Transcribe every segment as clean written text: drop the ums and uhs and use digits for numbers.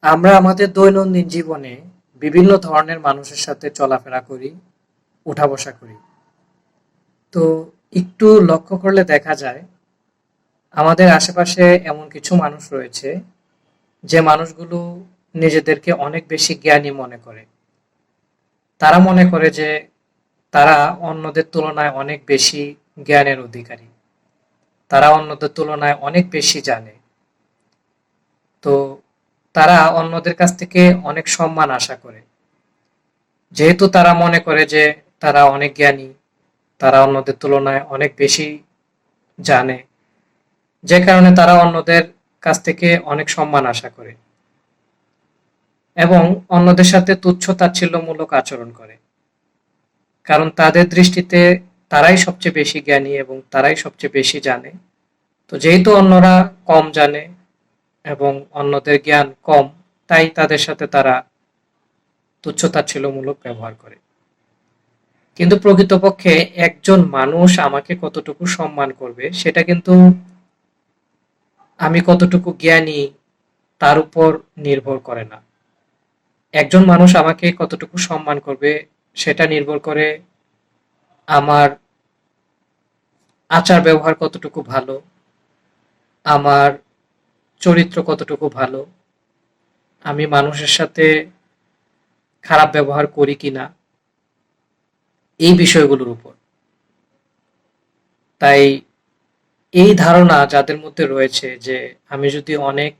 আমরা আমাদের দৈনন্দিন জীবনে বিভিন্ন ধরনের মানুষের সাথে চলাফেরা করি, উঠা বসা করি। তো একটু লক্ষ্য করলে দেখা যায় আমাদের আশেপাশে এমন কিছু মানুষ রয়েছে যে মানুষগুলো নিজেদেরকে অনেক বেশি জ্ঞানী মনে করে। তারা মনে করে যে তারা অন্যদের তুলনায় অনেক বেশি জ্ঞানের অধিকারী। তারা অন্যদের তুলনায় অনেক বেশি জানে। তো তারা অন্যদের কাছ থেকে অনেক সম্মান আশা করে। যেহেতু তারা মনে করে যে তারা অনেক জ্ঞানী, তারা অন্যদের তুলনায় অনেক বেশি জানে, যে কারণে তারা অন্যদের কাছ থেকে অনেক সম্মান আশা করে এবং অন্যদের সাথে তুচ্ছ তাচ্ছিল্যমূলক আচরণ করে। কারণ তাদের দৃষ্টিতে তারাই সবচেয়ে বেশি জ্ঞানী এবং তারাই সবচেয়ে বেশি জানে। তো যেহেতু অন্যরা কম জানে এবং অন্যদের জ্ঞান কম, তাই তাদের সাথে তারা তুচ্ছ তাচ্ছিল্যমূলক ব্যবহার করে। কিন্তু প্রকৃতপক্ষে একজন মানুষ আমাকে কতটুকু সম্মান করবে সেটা কিন্তু আমি কতটুকু জ্ঞানী তার উপর নির্ভর করে না। একজন মানুষ আমাকে কতটুকু সম্মান করবে সেটা নির্ভর করে আমার আচার ব্যবহার কতটুকু ভালো, আমার চরিত্র কতটুকু ভালো, আমি মানুষের সাথে খারাপ ব্যবহার করি কিনা, এই বিষয়গুলোর উপর। তাই এই ধারণা যাদের মধ্যে রয়েছে যে আমি যদি অনেক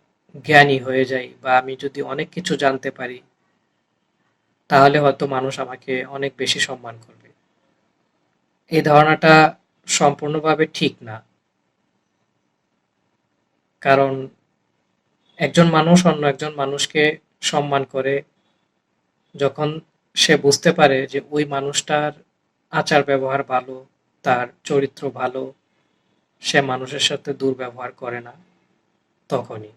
জ্ঞানী হয়ে যাই বা আমি যদি অনেক কিছু জানতে পারি, তাহলে হয়তো মানুষ আমাকে অনেক বেশি সম্মান করবে, এই ধারণাটা সম্পূর্ণভাবে ঠিক না। কারণ একজন মানুষ অন্য একজন মানুষকে সম্মান করে যখন সে বুঝতে পারে যে ওই মানুষটার আচার ব্যবহার ভালো, তার চরিত্র ভালো, সে মানুষের সাথে দুর্ব্যবহার করে না, তখনই।